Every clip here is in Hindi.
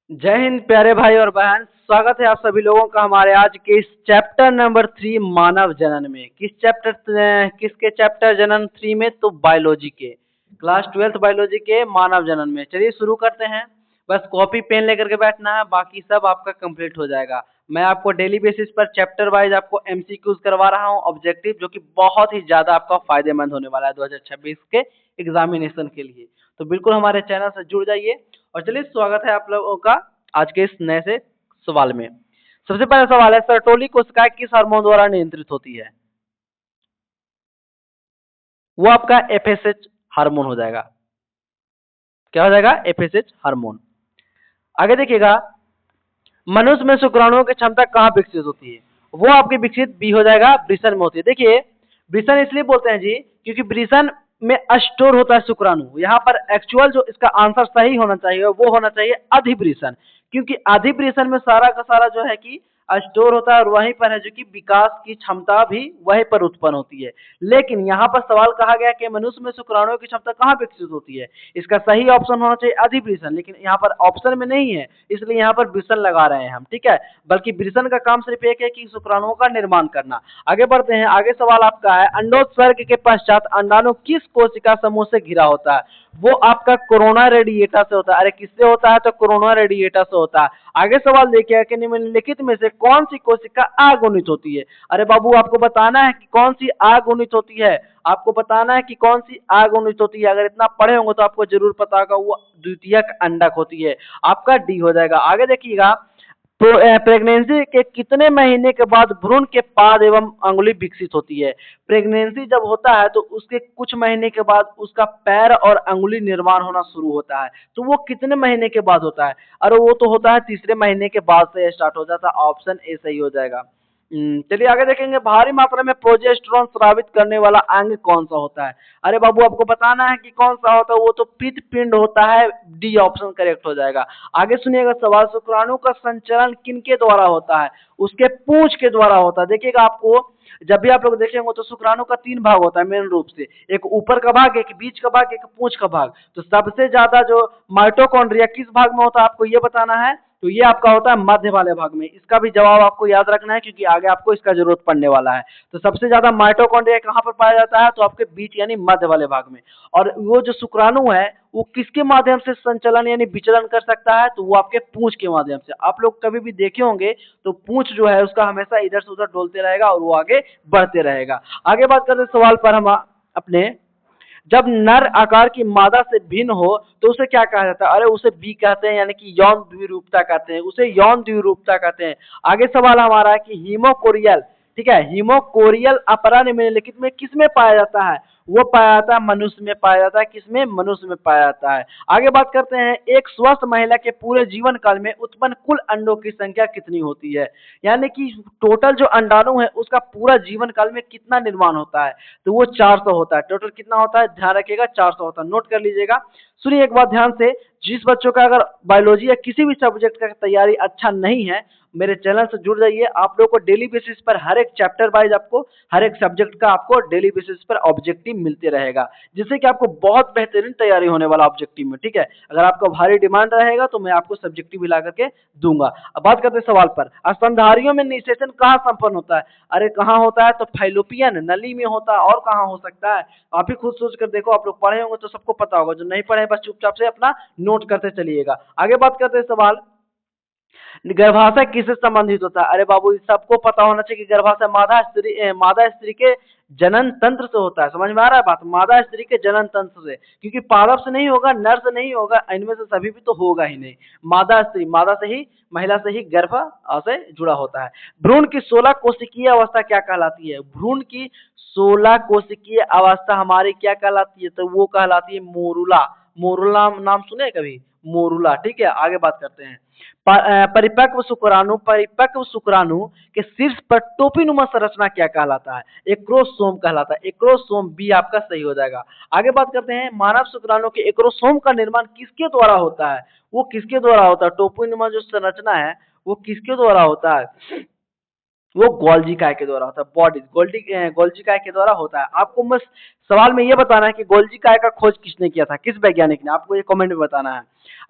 जय हिंद प्यारे भाई और बहन। स्वागत है आप सभी लोगों का हमारे आज के इस चैप्टर नंबर 3 मानव जनन में। किसके चैप्टर जनन 3 में? तो बायोलॉजी के, क्लास 12th बायोलॉजी के मानव जनन में। चलिए शुरू करते हैं। बस कॉपी पेन लेकर के बैठना है, बाकी सब आपका कंप्लीट हो जाएगा। मैं आपको डेली बेसिस पर चैप्टर वाइज आपको एमसीक्यूज करवा रहा हूँ, ऑब्जेक्टिव, जो कि बहुत ही ज्यादा आपका फायदेमंद होने वाला है 2026 के एग्जामिनेशन के लिए। तो बिल्कुल हमारे चैनल से जुड़ जाइए। और चलिए स्वागत है आप लोगों का आज के इस नए से सवाल में। सबसे पहला सवाल है, सर्टोली कोशिकाएं किस हार्मोन द्वारा नियंत्रित होती है? वो आपका एफएसएच हार्मोन हो जाएगा। क्या हो जाएगा? FSH hormone. आगे देखिएगा, मनुष्य में शुक्राणुओं की क्षमता कहाँ विकसित होती है? वो आपकी विकसित बी हो जाएगा, वृषण में होती है। देखिए, वृषण इसलिए बोलते हैं जी क्योंकि वृषण में स्टोर होता है शुक्राणु। यहाँ पर एक्चुअल जो इसका आंसर सही होना चाहिए वो होना चाहिए अधिवृषण, क्योंकि अधिवृषण में सारा का सारा जो है कि स्टोर होता है और वहीं पर है जो कि विकास की क्षमता भी वहीं पर उत्पन्न होती है। लेकिन यहाँ पर सवाल कहा गया कि मनुष्य में शुक्राणुओं की क्षमता कहाँ विकसित होती है? इसका सही ऑप्शन होना चाहिए अधिवृषण, लेकिन यहाँ पर ऑप्शन में नहीं है, इसलिए यहाँ पर वृषण लगा रहे हैं हम, ठीक है। बल्कि वृषण का काम सिर्फ एक है कि शुक्राणुओं का निर्माण करना। आगे बढ़ते हैं। आगे सवाल आपका है, अंडोत्सर्ग के पश्चात अंडाणु किस कोशिका समूह से घिरा होता है? वो आपका कोरोना रेडिएटा से होता है। अरे किससे होता है? तो कोरोना रेडिएटा से होता है। आगे सवाल देखिए कि निम्नलिखित में से कौन सी कोशिका अगुणित होती है? अरे बाबू, आपको बताना है कि कौन सी अगुणित होती है। आपको बताना है कि कौन सी अगुणित होती है। अगर इतना पढ़े होंगे तो आपको जरूर पता होगा, वो द्वितीयक अंडक होती है। आपका डी हो जाएगा। आगे देखिएगा, तो प्रेगनेंसी के कितने महीने के बाद भ्रूण के पाद एवं अंगुली विकसित होती है? प्रेगनेंसी जब होता है तो उसके कुछ महीने के बाद उसका पैर और अंगुली निर्माण होना शुरू होता है। तो वो कितने महीने के बाद होता है? अरे वो तो होता है तीसरे महीने के बाद से स्टार्ट हो जाता है। ऑप्शन ए सही हो जाएगा। चलिए आगे देखेंगे, भारी मात्रा में प्रोजेस्टेरोन स्रावित करने वाला अंग कौन सा होता है? अरे बाबू, आपको बताना है कि कौन सा होता है। वो तो पित्त पिंड होता है। डी ऑप्शन करेक्ट हो जाएगा। आगे सुनिएगा सवाल, शुक्राणु का संचरण किनके द्वारा होता है? उसके पूंछ के द्वारा होता है। देखिएगा, आपको जब भी आप लोग देखेंगे तो शुक्राणु का 3 भाग होता है मेन रूप से, एक ऊपर का भाग, एक बीच का भाग, एक पूंछ का भाग। तो सबसे ज्यादा जो माइटोकॉन्ड्रिया किस भाग में होता है आपको ये बताना है। तो ये आपका होता है मध्य वाले भाग में। इसका भी जवाब आपको याद रखना है क्योंकि आगे आपको इसका जरूरत पड़ने वाला है। तो सबसे ज्यादा माइटोकॉन्ड्रिया कहाँ पर पाया जाता है? तो आपके बीच यानी मध्य वाले भाग में। और वो जो शुक्राणु है वो किसके माध्यम से संचलन यानी विचलन कर सकता है? तो वो आपके पूंछ के माध्यम से। आप लोग कभी भी देखे होंगे तो पूंछ जो है उसका हमेशा इधर से उधर डोलते रहेगा और वो आगे बढ़ते रहेगा। आगे बात करते सवाल पर हम अपने, जब नर आकार की मादा से भिन्न हो तो उसे क्या कहा जाता है? अरे उसे बी कहते हैं, यानी कि यौन द्विरूपता कहते हैं, उसे यौन द्विरूपता कहते हैं। आगे सवाल हमारा है कि हीमोकोरियल, ठीक है, हीमोकोरियल अपरा निम्नलिखित में किसमें पाया जाता है? वो पाया जाता है मनुष्य में पाया जाता है। किसमें? मनुष्य में पाया जाता है। आगे बात करते हैं, एक स्वस्थ महिला के पूरे जीवन काल में उत्पन्न कुल अंडों की संख्या कितनी होती है? यानी कि टोटल जो अंडाणु है उसका पूरा जीवन काल में कितना निर्माण होता है? तो वो 400 होता है। टोटल कितना होता है? ध्यान रखिएगा, 400 होता है। नोट कर लीजिएगा। सुनिए एक बात ध्यान से, जिस बच्चों का अगर बायोलॉजी या किसी भी सब्जेक्ट का तैयारी अच्छा नहीं है, मेरे चैनल से जुड़ जाइए। आप लोगों को डेली बेसिस पर हर एक चैप्टर वाइज आपको हर एक सब्जेक्ट का आपको डेली बेसिस पर ऑब्जेक्टिव मिलते रहेगा, जिससे कि आपको बहुत बेहतरीन तैयारी होने वाला ऑब्जेक्टिव में, ठीक है। अगर आपका भारी डिमांड रहेगा तो मैं आपको सब्जेक्टिव भी ला करके दूंगा। अब बात करते हैं सवाल पर, स्तनधारियों में निषेचन कहाँ संपन्न होता है? अरे कहाँ होता है? तो फैलोपियन नली में होता है। और कहाँ हो सकता है? आप ही खुद सोच कर देखो। आप लोग पढ़े होंगे तो सबको पता होगा, जो नहीं पढ़े बस चुपचाप से अपना नोट करते चलिएगा। आगे बात करते हैं सवाल, गर्भाशय किससे संबंधित होता है? अरे बाबू, सबको पता होना चाहिए कि गर्भाशय मादा स्त्री के जनन तंत्र से होता है। समझ में आ रहा है बात? मादा स्त्री के जनन तंत्र से, क्योंकि पादप से नहीं होगा, नर से नहीं होगा, इनमें से सभी भी तो होगा ही नहीं। मादा स्त्री, मादा से ही, महिला से ही गर्भ से जुड़ा होता है। भ्रूण की 16 कोशिकीय अवस्था क्या कहलाती है? भ्रूण की 16 कोशिकीय अवस्था हमारी क्या कहलाती है? तो वो कहलाती है मोरुला। मोरुला नाम सुने कभी? मोरुला, ठीक है। आगे बात करते हैं, परिपक्व शुक्राणु के शीर्ष पर टोपीनुमा संरचना क्या कहलाता है? एक्रोसोम कहलाता है। एक्रोसोम बी आपका सही हो जाएगा। आगे बात करते हैं, मानव शुक्राणु के एक्रोसोम का निर्माण किसके द्वारा होता है? वो किसके द्वारा होता है? टोपीनुमा जो संरचना है वो किसके द्वारा होता है? वो गोल्जी काय के द्वारा होता है। बॉडी गोल्जी काय के द्वारा होता है। आपको बस सवाल में ये बताना है कि गोल्जी काय का खोज किसने किया था, किस वैज्ञानिक ने, आपको ये कमेंट में बताना है।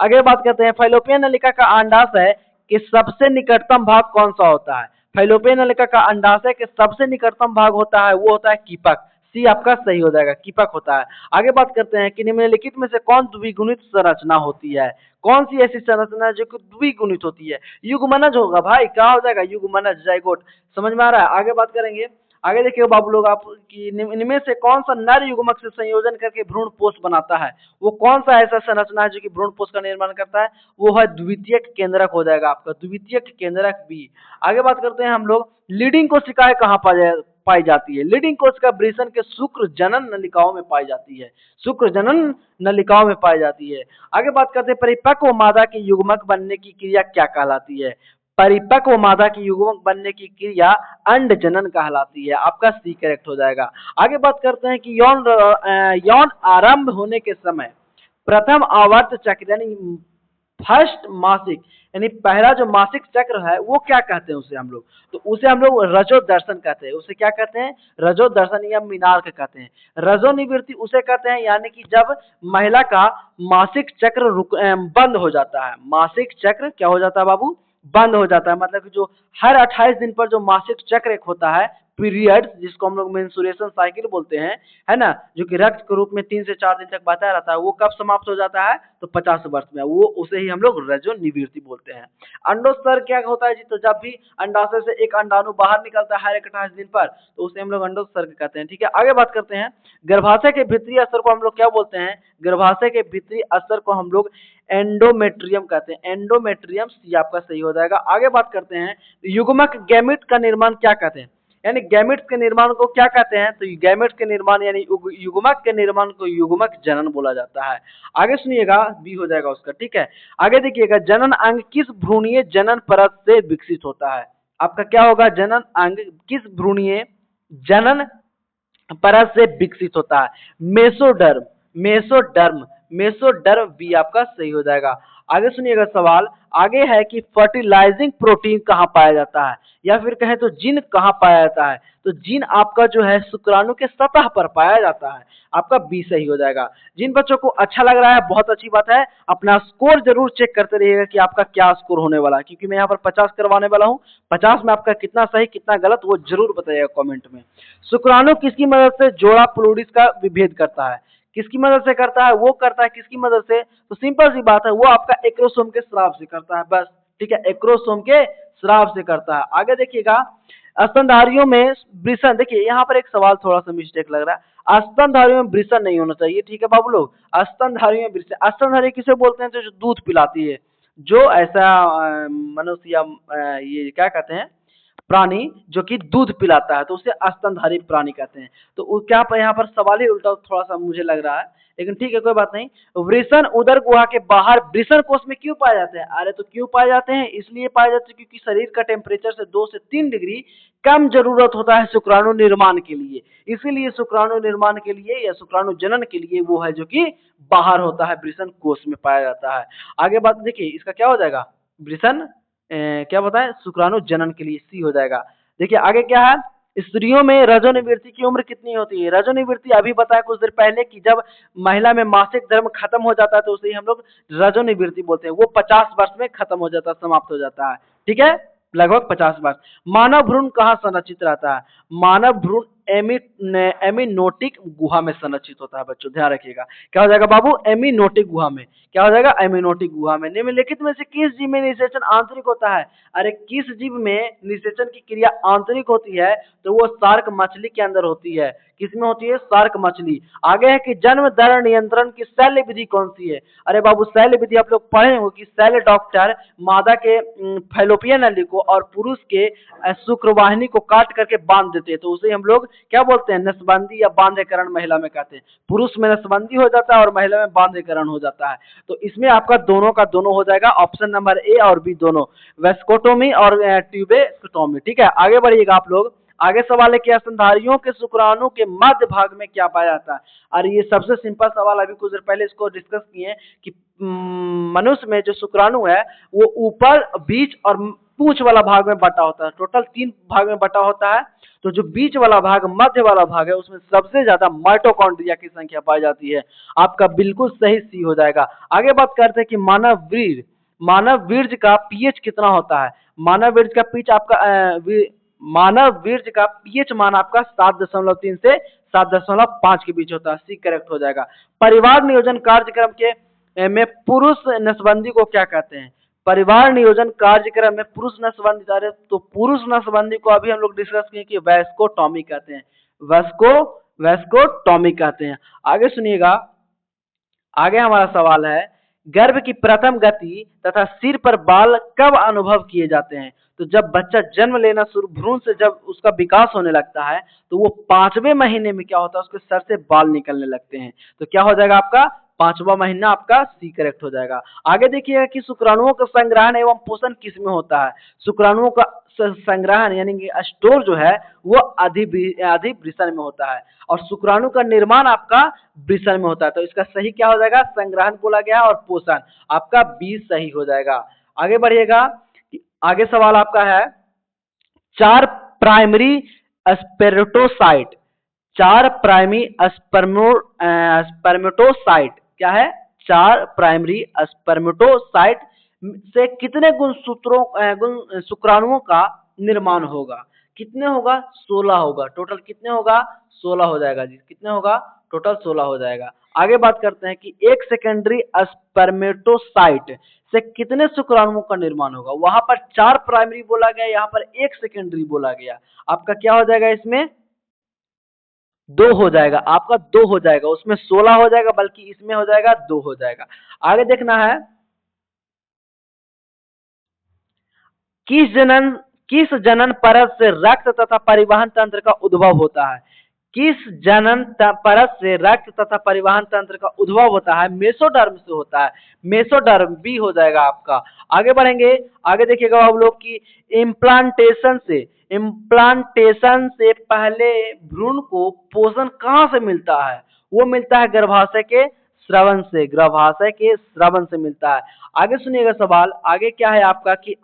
आगे बात करते हैं, फैलोपियन नलिका का अंडाशय के सबसे निकटतम भाग कौन सा होता है। फैलोपियन नलिका का अंडाशय के सबसे निकटतम भाग होता है वो होता है कीपक। सी आपका सही हो जाएगा, कीपक होता है। आगे बात करते हैं कि निम्नलिखित में से कौन द्विगुणित संरचना होती है। कौन सी ऐसी संरचना है जो कि द्विगुणित होती है। युग्मनज होगा भाई, क्या हो जाएगा, युग्मनज, जाइगोट। समझ में आ रहा है। आगे बात करेंगे, आगे देखिए बाबू लोग, आप कि इनमें से कौन सा नर युग्मक से संयोजन करके भ्रूण पोष बनाता है। वो कौन सा ऐसा संरचना है जो कि भ्रूण पोष का निर्माण करता है, वो है द्वितीयक केंद्रक हो जाएगा आपका, द्वितीयक केंद्रक बी। आगे बात करते हैं हम लोग, लीडिंग कोशिकाएं कहाँ पाई जाती है। लीडिंग कोशिका वृषण के शुक्र जनन नलिकाओं में पाई जाती है, शुक्र जनन नलिकाओं में पाई जाती है। आगे बात करते हैं, परिपक्व मादा की युग्मक बनने की क्रिया क्या कहलाती है। परिपक्व मादा की युग्मक बनने की क्रिया अंड जनन कहलाती है, आपका सी करेक्ट हो जाएगा। आगे बात करते हैं कि यौन आरंभ होने के समय प्रथम आवर्त चक्र यानी फर्स्ट मासिक यानी पहला जो मासिक चक्र है वो क्या कहते हैं उसे हम लोग, तो उसे हम लोग रजो दर्शन कहते हैं। उसे क्या कहते हैं, रजो दर्शन या मीनार्क कहते हैं। रजो निवृत्ति उसे कहते हैं यानी कि जब महिला का मासिक चक्र बंद हो जाता है। मासिक चक्र क्या हो जाता है बाबू, बंद हो जाता है। मतलब कि जो हर 28 दिन पर जो मासिक चक्र एक होता है, पीरियड, जिसको हम लोग मेंस्ट्रुएशन साइकिल बोलते हैं, है ना, जो कि रक्त के रूप में 3 से 4 दिन तक बहता रहता है, वो कब समाप्त हो जाता है, तो 50 वर्ष में। वो उसे ही हम लोग रजो निवृत्ति बोलते हैं। अंडोत्सर्ग क्या होता है जी, तो जब भी अंडाशय से एक अंडाणु बाहर निकलता है हर 28 दिन पर, तो उसे हम लोग अंडोत्सर्ग कहते हैं। ठीक है, आगे बात करते हैं, गर्भाशय के भीतरी स्तर को हम लोग क्या बोलते हैं, गर्भाशय के भीतरी स्तर को हम लोग एंडोमेट्रियम कहते हैं। एंडोमेट्रियम सी आपका सही हो जाएगा। आगे बात करते हैं, युग्मक गैमेट का निर्माण क्या कहते हैं, यानी गैमेट्स के निर्माण को क्या कहते हैं, तो गैमेट्स के निर्माण यानी युग्मक के निर्माण को युग्मक जनन बोला जाता है। आगे सुनिएगा, बी हो जाएगा उसका। ठीक है, आगे देखिएगा, जनन अंग किस भ्रूणीय जनन परत से विकसित होता है। आपका क्या होगा, जनन अंग किस भ्रूणीय जनन परत से विकसित होता है। मेसोडर्म, मेसोडर्म, मेसोडर्म बी आपका सही हो जाएगा। आगे सुनिएगा सवाल, आगे है कि फर्टिलाइजिंग प्रोटीन कहाँ पाया जाता है, या फिर कहें तो जीन कहाँ पाया जाता है, तो जीन आपका जो है शुक्राणु के सतह पर पाया जाता है, आपका बी सही हो जाएगा। जिन बच्चों को अच्छा लग रहा है बहुत अच्छी बात है, अपना स्कोर जरूर चेक करते रहिएगा कि आपका क्या स्कोर होने वाला है, क्योंकि मैं यहाँ पर 50 करवाने वाला हूँ। 50 में आपका कितना सही कितना गलत वो जरूर बताइएगा कमेंट में। शुक्राणु किसकी मदद से जोड़ा प्लूरिस का विभेद करता है, किसकी मदद से करता है, वो करता है किसकी मदद से, तो सिंपल सी बात है, वो आपका एक्रोसोम के स्राव से करता है, बस। ठीक है, एक्रोसोम के स्राव से करता है। आगे देखिएगा, स्तनधारियों में वृषण, देखिए यहाँ पर एक सवाल थोड़ा सा मिस्टेक लग रहा है, स्तनधारियों में वृषण नहीं होना चाहिए। ठीक है बाबू लोग, स्तनधारियों में वृषण, स्तनधारी किसे बोलते हैं, तो जो दूध पिलाती है, जो ऐसा मनुष्य या ये क्या कहते हैं, प्राणी जो कि दूध पिलाता है, तो उसे स्तनधारी प्राणी कहते हैं। तो क्या पर यहाँ पर सवाल ही उल्टा थोड़ा सा मुझे लग रहा है, लेकिन ठीक है कोई बात नहीं। वृषण उदर गुहा के बाहर वृषण कोष में क्यों पाए जाते हैं, अरे तो क्यों पाए जाते हैं, इसलिए पाए जाते हैं क्योंकि शरीर का टेम्परेचर से 2 से 3 डिग्री कम जरूरत होता है शुक्राणु निर्माण के लिए, इसीलिए शुक्राणु निर्माण के लिए या शुक्राणु जनन के लिए वो है जो कि बाहर होता है, वृषण कोष में पाया जाता है। आगे बात देखिए, इसका क्या हो जाएगा, वृषण क्या बताएं, शुक्राणु जनन के लिए सी हो जाएगा। देखिए आगे क्या है, स्त्रियों में रजोनिवृत्ति की उम्र कितनी होती है। रजोनिवृत्ति अभी बताया कुछ देर पहले कि जब महिला में मासिक धर्म खत्म हो जाता है तो उसे ही हम लोग रजोनिवृत्ति बोलते हैं। वो 50 वर्ष में खत्म हो जाता है, समाप्त हो जाता है। ठीक है, लगभग 50 वर्ष। मानव भ्रूण कहाँ संरक्षित रहता है, मानव भ्रूण एमिनोटिक गुहा में संरक्षित होता है। बच्चों ध्यान रखिएगा, क्या हो जाएगा बाबू, एमिनोटिक गुहा में, क्या हो जाएगा, एमिनोटिक गुहा में। निम्नलिखित में से किस जीव में निषेचन आंतरिक होता है, अरे किस जीव में निषेचन की क्रिया आंतरिक होती है, तो वो शार्क मछली के अंदर होती है। किसमें होती है, शार्क मछली। आगे है कि जन्म दर नियंत्रण की शैल्य विधि कौन सी है, अरे बाबू शैल्य विधि आप लोग पढ़े हो कि शैल्य डॉक्टर मादा के फैलोपियन नली को और पुरुष के शुक्रवाहिनी को काट करके बांध देते हैं, तो उसे हम लोग क्या बोलते हैं, नसबंदी या बांधेकरण महिला में कहते हैं। पुरुष में नसबंदी हो जाता है और महिला में बांधेकरण हो जाता है। तो इसमें आपका दोनों का दोनों हो जाएगा, ऑप्शन नंबर ए और बी दोनों, वेस्कोटोमी और ट्यूबेक्टोमी। ठीक है, आगे बढ़िएगा आप लोग। आगे सवाल है कि स्तनधारियों के शुक्राणु के मध्य भाग में क्या पाया जाता है। अरे ये सबसे सिंपल सवाल, अभी कुछ देर पहले इसको डिस्कस किए कि मनुष्य में जो शुक्राणु है वो ऊपर, बीच और पूंछ वाला भाग में बटा होता है। टोटल 3 भाग में बटा होता है। तो जो बीच वाला भाग, मध्य वाला भाग है, उसमें सबसे ज्यादा माइटोकॉन्ड्रिया की संख्या पाई जाती है। आपका बिल्कुल सही सी हो जाएगा। आगे बात करते हैं कि मानव वीर्ज का पीएच कितना होता है। मानव वीर्ज का पीएच आपका मानव वीर्ज का पीएच मान आपका 7.3 से 7.5 के बीच होता है। सी करेक्ट हो जाएगा। परिवार नियोजन कार्यक्रम के में पुरुष नसबंदी को क्या कहते हैं। परिवार नियोजन कार्यक्रम में पुरुष नसबंदी, तो पुरुष नसबंदी को अभी हम लोग डिस्कस किए कि वैस्कोटॉमी कहते हैं। वैस्कोटॉमी कहते हैं। आगे सुनिएगा, आगे हमारा सवाल है, गर्भ की प्रथम गति तथा सिर पर बाल कब अनुभव किए जाते हैं। तो जब बच्चा जन्म लेना शुरू, भ्रूण से जब उसका विकास होने लगता है, तो वो 5वें महीने में क्या होता है, उसके सर से बाल निकलने लगते हैं। तो क्या हो जाएगा आपका 5वां महीना, आपका सी करेक्ट हो जाएगा। आगे देखिएगा कि शुक्राणुओं का संग्रहण एवं पोषण किस में होता है। शुक्राणुओं का संग्रहण यानी कि स्टोर जो है वो अधिवृषण में होता है, और शुक्राणु का निर्माण आपका वृषण में होता है। तो इसका सही क्या हो जाएगा, संग्रहण बोला गया, और पोषण आपका बी सही हो जाएगा। आगे बढ़िएगा, आगे सवाल आपका है, 4 प्राइमरी स्पेर्मेटोसाइट, 4 प्राइमरी स्पर्मेटोसाइट क्या है, 4 प्राइमरी स्पर्मेटोसाइट से कितने शुक्राणुओं का निर्माण होगा। कितने होगा, 16 होगा। टोटल कितने होगा, 16 हो जाएगा जी। कितने होगा, टोटल 16 हो जाएगा। आगे बात करते हैं कि एक सेकेंडरी स्पर्मेटोसाइट से कितने शुक्राणुओं का निर्माण होगा। वहां पर 4 प्राइमरी बोला गया, यहाँ पर एक सेकेंडरी बोला गया। आपका क्या हो जाएगा, इसमें 2 हो जाएगा, आपका 2 हो जाएगा। उसमें 16 हो जाएगा, बल्कि इसमें हो जाएगा 2 हो जाएगा। आगे देखना है, किस जनन परत से रक्त तथा परिवहन तंत्र का उद्भव होता है। किस जनन परत से रक्त तथा परिवहन तंत्र का उद्भव होता है, मेसोडर्म से होता है। मेसोडर्म बी हो जाएगा आपका। आगे बढ़ेंगे, आगे देखिएगा आप लोग की इम्प्लांटेशन से पहले भ्रूण को पोषण कहाँ से मिलता है। वो मिलता है गर्भाशय के श्रवण से, गर्भाशय के श्रवण से मिलता है। आगे सुनिएगा सवाल, आगे क्या है आपका कि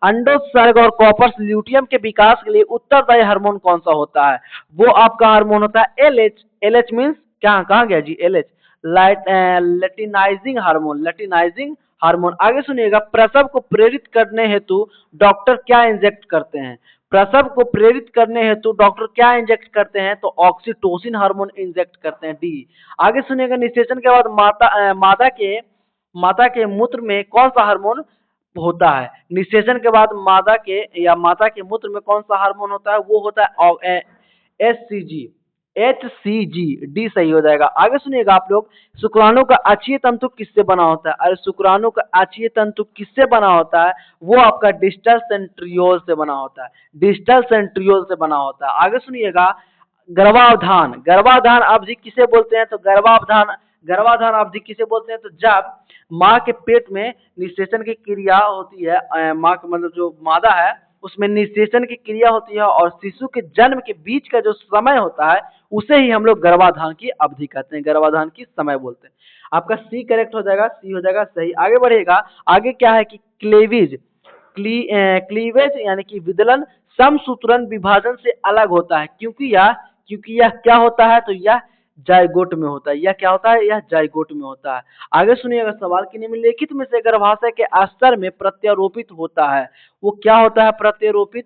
अंडोत्सर्ग और कॉपर्स ल्यूटियम के विकास के लिए उत्तरदायी हार्मोन कौन सा होता है। वो आपका हार्मोन होता है एलएच। एलएच मीन्स क्या, कहाँ गया जी, एलएच लैटिनाइजिंग हार्मोन। आगे सुनिएगा, प्रसव को प्रेरित करने हेतु डॉक्टर क्या इंजेक्ट करते हैं। प्रसव को प्रेरित करने हेतु डॉक्टर क्या इंजेक्ट करते हैं, तो ऑक्सीटोसिन हार्मोन इंजेक्ट करते हैं, डी। आगे सुनिएगा, निषेचन के बाद माता के मूत्र में कौन सा हार्मोन होता है। निषेचन के बाद माता के मूत्र में कौन सा हार्मोन होता है, वो होता है HCG, डी सही हो जाएगा। आगे सुनिएगा आप लोग, शुक्राणु का अक्षीय तंतु किससे बना होता है। अरे शुक्राणु का अक्षीय तंतु किससे बना होता है, वो आपका डिस्टल सेंट्रियोल से बना होता है। डिस्टल सेंट्रियोल से बना होता है। आगे सुनिएगा, गर्भाधान अवधि किसे बोलते हैं, तो गर्भाधान अवधि किसे बोलते हैं, तो जब माँ के पेट में निषेचन की क्रिया होती है, माँ का मतलब जो मादा है उसमें निषेचन की क्रिया होती है, और शिशु के जन्म के बीच का जो समय होता है उसे ही हम लोग गर्भाधान की अवधि कहते हैं, गर्भाधान की समय बोलते हैं। आपका सी करेक्ट हो जाएगा, सी हो जाएगा सही। आगे बढ़ेगा, आगे क्या है कि क्लीवेज यानी कि विदलन समसूत्रण विभाजन से अलग होता है, क्योंकि यह क्या होता है, तो यह जाइगोट में होता है। यह क्या होता है, यह जाइगोट में होता है। आगे सुनिएगा सवाल कि निम्नलिखित में से गर्भाशय के स्तर में प्रत्यारोपित होता है, वो क्या होता है प्रत्यारोपित,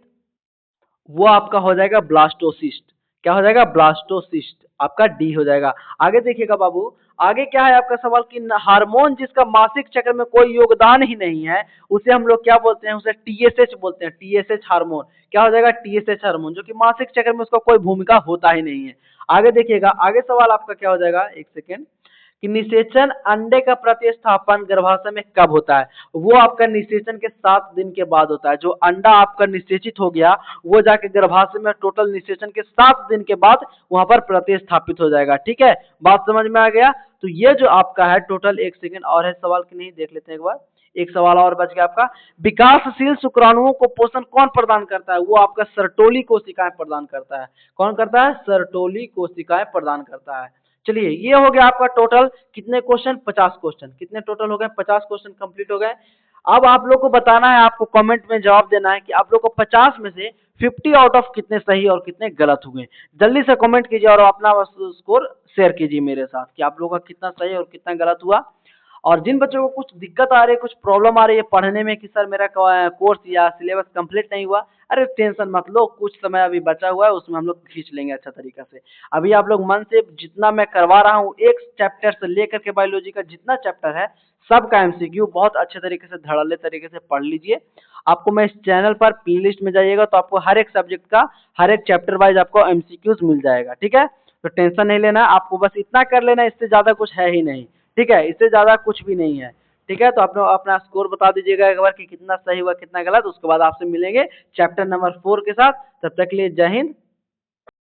वो आपका हो जाएगा ब्लास्टोसिस्ट। क्या हो जाएगा, ब्लास्टोसिस्ट, आपका डी हो जाएगा। आगे देखिएगा बाबू, आगे क्या है आपका सवाल कि हार्मोन जिसका मासिक चक्र में कोई योगदान ही नहीं है, उसे हम लोग क्या बोलते हैं, उसे टीएसएच बोलते हैं। टीएसएच हार्मोन क्या हो जाएगा, टीएसएच हार्मोन, जो कि मासिक चक्र में उसका कोई भूमिका होता ही नहीं है। आगे देखिएगा, आगे सवाल आपका क्या हो जाएगा, एक सेकेंड, कि निषेचन अंडे का प्रतिस्थापन गर्भाशय में कब होता है। वो आपका निषेचन के 7 दिन के बाद होता है। जो अंडा आपका निषेचित हो गया वो जाके गर्भाशय में टोटल निषेचन के 7 दिन के बाद वहां पर प्रतिस्थापित हो जाएगा। ठीक है, बात समझ में आ गया। तो ये जो आपका है टोटल, एक सेकेंड और है सवाल की नहीं, देख लेते हैं एक बार, एक सवाल और बच गया आपका। विकासशील शुक्राणुओं को पोषण कौन प्रदान करता है, वो आपका सर्टोली कोशिकाएं प्रदान करता है। कौन करता है, सर्टोली कोशिकाएं प्रदान करता है। चलिए ये हो गया आपका टोटल कितने क्वेश्चन, 50 क्वेश्चन। कितने टोटल हो गए, 50 क्वेश्चन कंप्लीट हो गए। अब आप लोग को बताना है, आपको कमेंट में जवाब देना है कि आप लोग को 50 में से 50 आउट ऑफ कितने सही और कितने गलत हुए। जल्दी से कमेंट कीजिए और अपना स्कोर शेयर कीजिए मेरे साथ कि आप लोगों का कितना सही और कितना गलत हुआ। और जिन बच्चों को कुछ दिक्कत आ रही है, कुछ प्रॉब्लम आ रही है पढ़ने में कि सर मेरा कोर्स या सिलेबस कंप्लीट नहीं हुआ, अरे टेंशन मत लो, कुछ समय अभी बचा हुआ है, उसमें हम लोग खींच लेंगे अच्छा तरीका से। अभी आप लोग मन से जितना मैं करवा रहा हूँ, एक चैप्टर से लेकर के बायोलॉजी का जितना चैप्टर है सबका एमसीक्यू बहुत अच्छे तरीके से धड़ल्ले तरीके से पढ़ लीजिए। आपको मैं इस चैनल पर प्ले लिस्ट में जाइएगा तो आपको हर एक सब्जेक्ट का हर एक चैप्टर वाइज आपको एमसीक्यूज मिल जाएगा, ठीक है। तो टेंशन नहीं लेना, आपको बस इतना कर लेना, इससे ज्यादा कुछ है ही नहीं, ठीक है, इससे ज्यादा कुछ भी नहीं है, ठीक है। तो आप लोग अपना स्कोर बता दीजिएगा एक बार कि कितना सही हुआ कितना गलत, उसके बाद आपसे मिलेंगे चैप्टर नंबर 4 के साथ। तब तक के लिए जय हिंद,